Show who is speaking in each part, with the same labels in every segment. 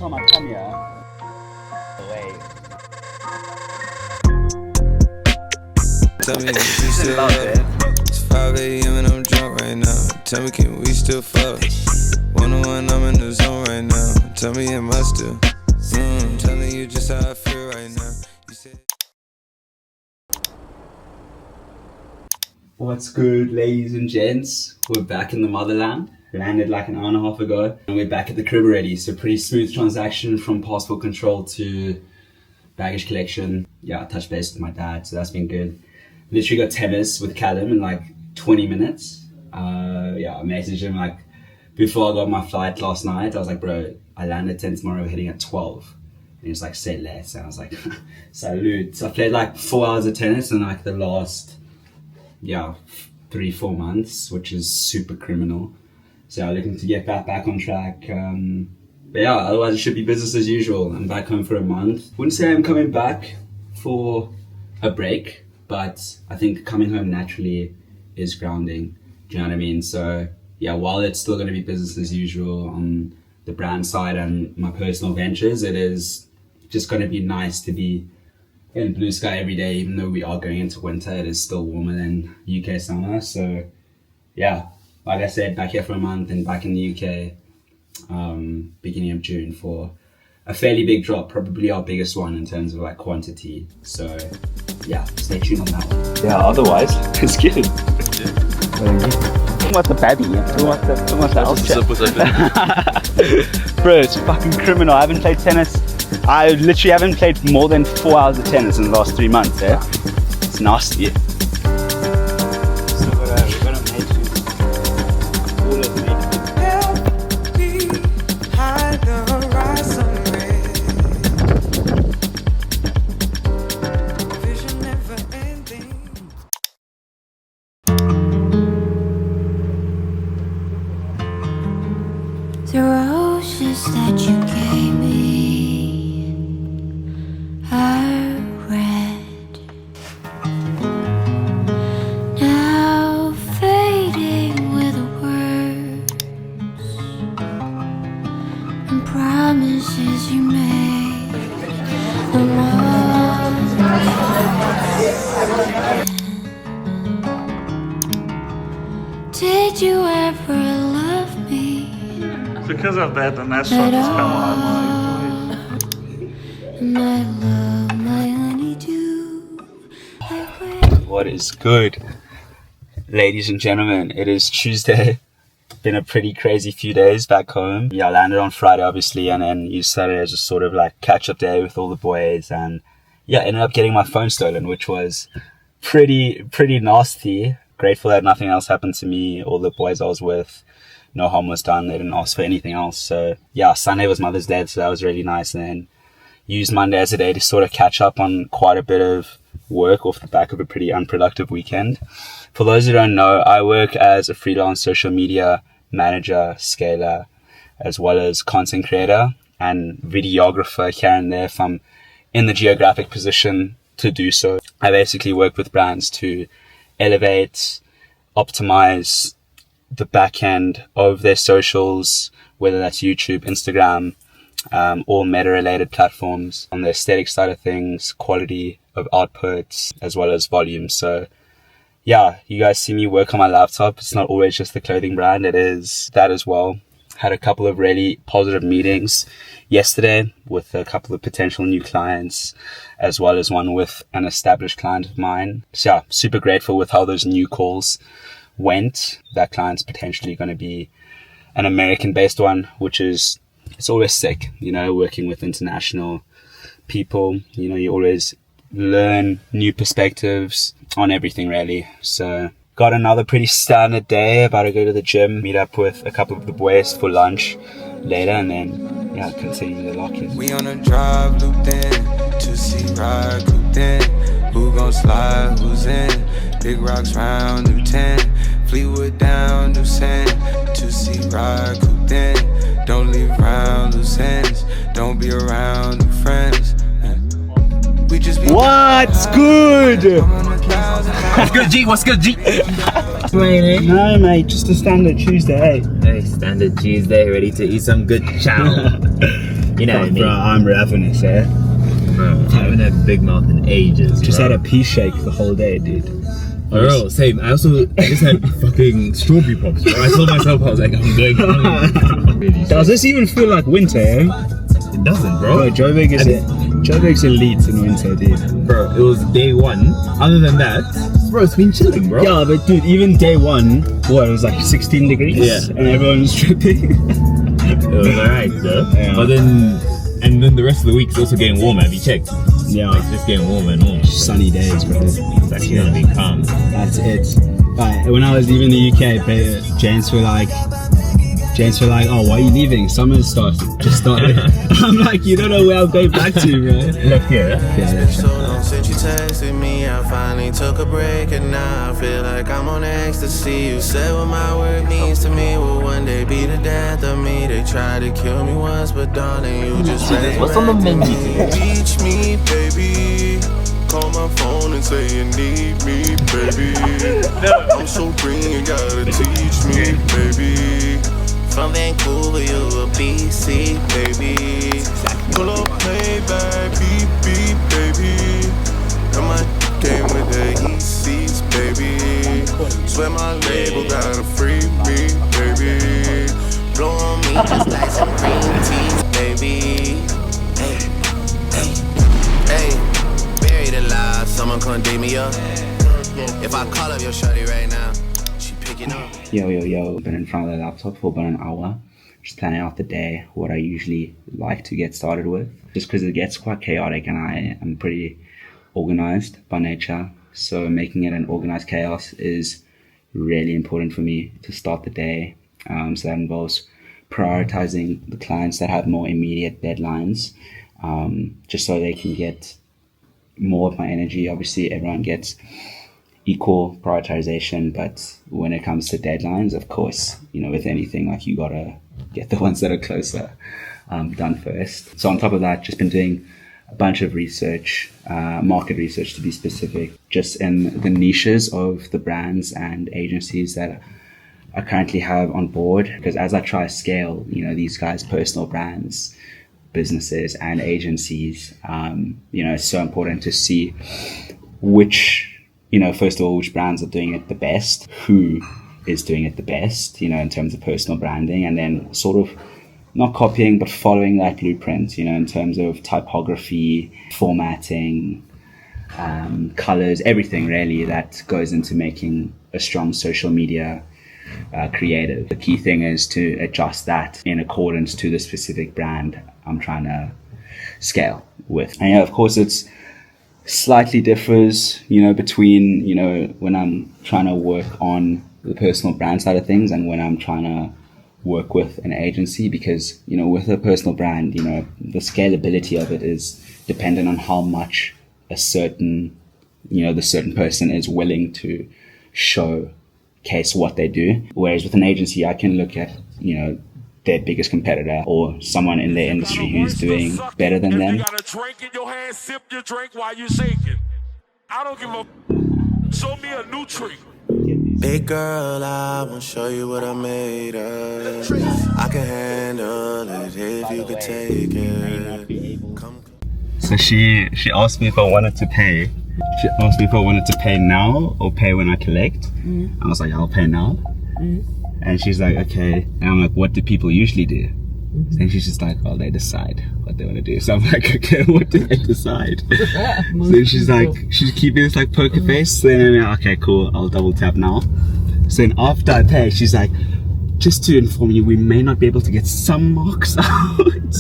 Speaker 1: Time I come here, away.
Speaker 2: Tell me if you still love it. It's 5 a.m. and I'm drunk right now. Tell me, can we still fuck? 101, I'm in the zone right now. Tell me, am I still? Telling you just how I feel right now. You said.
Speaker 1: What's good, ladies and gents? We're back in the motherland. Landed like an hour and a half ago, and we're back at the crib already. So pretty smooth transaction from passport control to baggage collection. Yeah, I touched base with my dad, so that's been good. Literally got tennis with Callum in like 20 minutes. I messaged him like before I got my flight last night. I was like, bro, I land at 10 tomorrow, we're heading at 12. And he was like, say less. And I was like, salute. So I played like 4 hours of tennis in like the last 3-4 months, which is super criminal. So I'm looking to get back on track. But yeah, otherwise it should be business as usual. I'm back home for a month. Wouldn't say I'm coming back for a break, but I think coming home naturally is grounding. Do you know what I mean? So yeah, while it's still going to be business as usual on the brand side and my personal ventures, it is just going to be nice to be in blue sky every day. Even though we are going into winter, it is still warmer than UK summer. So yeah, like I said, back here for a month and back in the UK beginning of June for a fairly big drop, probably our biggest one in terms of like quantity. So yeah, stay tuned on that one.
Speaker 3: Yeah, otherwise, it's good. Talking about the baby, talking about the ulcer. Bro, it's fucking criminal. I haven't played tennis. I literally haven't played more than 4 hours of tennis in the last 3 months, eh? It's nasty.
Speaker 4: The roses that you gave me are red, now fading with the words and promises you made. Did you ever love me?
Speaker 5: Because of that, the next song is come on.
Speaker 4: And I love my honeydew.
Speaker 3: What is good, ladies and gentlemen? It is Tuesday. Been a pretty crazy few days back home. Yeah, I landed on Friday, obviously, and then used Saturday as a sort of like catch-up day with all the boys. And yeah, ended up getting my phone stolen, which was pretty nasty. Grateful that nothing else happened to me. All the boys I was with, no harm was done. They didn't ask for anything else. So yeah, Sunday was Mother's Day, so that was really nice. And then used Monday as a day to sort of catch up on quite a bit of work off the back of a pretty unproductive weekend. For those who don't know, I work as a freelance social media manager, scaler, as well as content creator and videographer here and there if I'm in the geographic position to do so. I basically work with brands to elevate, optimize the back end of their socials, whether that's YouTube, Instagram, or meta related platforms, on the aesthetic side of things, quality of outputs, as well as volume. So yeah, you guys see me work on my laptop. It's not always just the clothing brand, it is that as well. Had a couple of really positive meetings yesterday with a couple of potential new clients, as well as one with an established client of mine. So yeah, super grateful with how those new calls went. That client's potentially going to be an American-based one, which is, it's always sick, you know, working with international people. You know, you always learn new perspectives on everything, really. So got another pretty standard day. About to go to the gym, meet up with a couple of the boys for lunch later, and then yeah, continue the lock-in.
Speaker 2: We on a drive looped in, 2C ride cooped in. Who gon' slide, who's in? Big rocks round, new 10. Fleetwood down, new sand. 2C ride cooped in. Don't leave around loose ends. Don't be around new friends. We just be
Speaker 3: What's good?
Speaker 6: What's good, G? What's good, G?
Speaker 3: No, mate, just a standard Tuesday.
Speaker 6: Hey, standard Tuesday, ready to eat some good chow.
Speaker 7: You know what I mean?
Speaker 3: Bro, I'm ravenous, eh?
Speaker 7: Bro, I haven't had a big mouth in ages.
Speaker 3: Just
Speaker 7: bro.
Speaker 3: had a pea shake the whole day, dude.
Speaker 7: Bro, same. I just had fucking strawberry pops, bro. I told myself, I was like, I'm going hungry. Really
Speaker 3: Does this even feel like winter, eh?
Speaker 7: It doesn't, bro.
Speaker 3: Bro, Joburg's elite in winter, dude.
Speaker 7: Bro, it was day one. Other than that, bro, it's been chilling, bro.
Speaker 3: Yeah, but dude, even day one, what, it was like 16 degrees?
Speaker 7: Yeah.
Speaker 3: And everyone was tripping.
Speaker 7: It was alright, though.
Speaker 3: Yeah.
Speaker 7: But then the rest of the week is also getting warmer. Have you checked?
Speaker 3: Yeah.
Speaker 7: It's just getting warmer and warmer.
Speaker 3: Sunny days, bro.
Speaker 7: It's actually gonna be calm.
Speaker 3: That's it. Right, when I was leaving the UK, James were like, oh, why are you leaving? Summer's started. Just started. I'm like, you don't know where I'm going back to, bro.
Speaker 7: Left here,
Speaker 3: Yeah, that's
Speaker 2: So long since you texted me, I finally took a break, and now I feel like I'm on ecstasy. You said what my work means to me will one day be the death of me. They tried to kill me once, but darling, you just
Speaker 6: What's on the menu today?
Speaker 2: reach me, baby. Call my phone and say you need me, baby. I'm so green, you gotta teach me, baby. From Vancouver, you a BC, baby. Pull up, play back, beep, beep, baby. And my game with the ECs, baby. Swear my label gotta free me, baby. Blow on me just like some green tea, baby. Hey, hey, hey. Buried alive, someone come dig me up. If I call up your shorty right now, she picking up.
Speaker 1: Yo, been in front of the laptop for about an hour, just planning out the day, what I usually like to get started with, just because it gets quite chaotic and I am pretty organized by nature, so making it an organized chaos is really important for me to start the day. So that involves prioritizing the clients that have more immediate deadlines, just so they can get more of my energy. Obviously everyone gets equal prioritization, but when it comes to deadlines, of course, with anything, like, you gotta get the ones that are closer done first. So on top of that, just been doing a bunch of research, market research to be specific, just in the niches of the brands and agencies that I currently have on board, because as I try to scale, these guys' personal brands, businesses and agencies, it's so important to see which first of all, which brands are doing it the best, who is doing it the best, in terms of personal branding, and then sort of not copying, but following that blueprint, in terms of typography, formatting, colors, everything really that goes into making a strong social media creative. The key thing is to adjust that in accordance to the specific brand I'm trying to scale with. And of course, it's slightly differs, between, when I'm trying to work on the personal brand side of things and when I'm trying to work with an agency, because, with a personal brand, the scalability of it is dependent on how much the certain person is willing to showcase what they do. Whereas with an agency, I can look at, their biggest competitor or someone in their industry who's doing better than them.
Speaker 8: You got a drink in your hand, sip your drink while you're shaking. I don't give a. Show me a new trick.
Speaker 2: Big girl, I wanna show you what I made of. I can handle it if you could take it. Come.
Speaker 3: So she asked me if I wanted to pay. She asked me if I wanted to pay now or pay when I collect. I was like, I'll pay now. And she's like, okay. And I'm like, what do people usually do? And she's just like, well, they decide what they want to do. So I'm like, okay, what do they decide? So she's like, she's keeping this like poker face. So then I'm like, okay, cool, I'll double tap now. So then after I pay, she's like, just to inform you, we may not be able to get some marks out.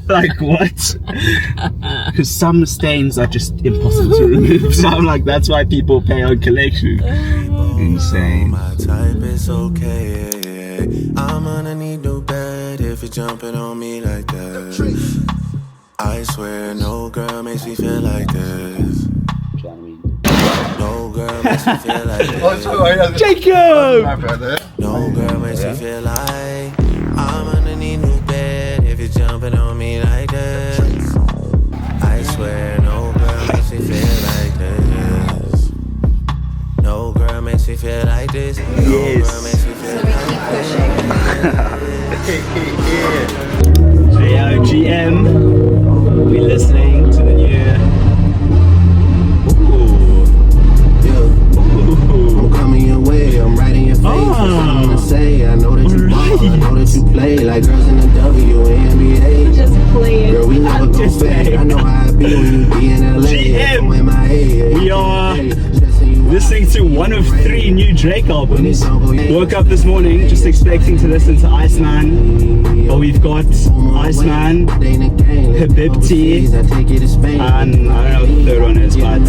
Speaker 3: Like, what? Because some stains are just impossible to remove. So I'm like, that's why people pay on collection. Insane.
Speaker 2: My type is okay. I'm gonna need no bed if you're jumping on me like that. I swear no girl makes me feel like this. No girl makes me feel like this.
Speaker 3: Jacob!
Speaker 2: No girl makes me feel like I'm gonna need new bed if you're jumping on me like this. I swear no girl makes me feel like this. No girl makes me feel like this. No girl makes me feel like this.
Speaker 3: So yeah,
Speaker 1: GM! We are listening to one of 3 new Drake albums. Woke up this morning just expecting to listen to Iceman, but we've got Iceman, Habibti, and I don't know what the third one is, but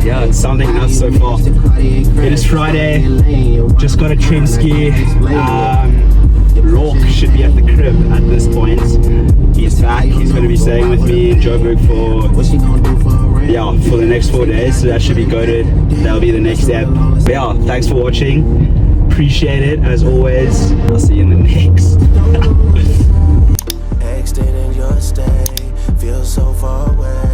Speaker 1: yeah, it's sounding nuts so far. It is Friday, just got a Trinsky. Rourke should be at the crib at this point. He's back, he's going to be staying with me in Joburg for the next 4 days, so that should be goated. That'll be the next step. But yeah, thanks for watching, appreciate it as always. I'll see you in the next.
Speaker 2: Extending your stay, feel so far away.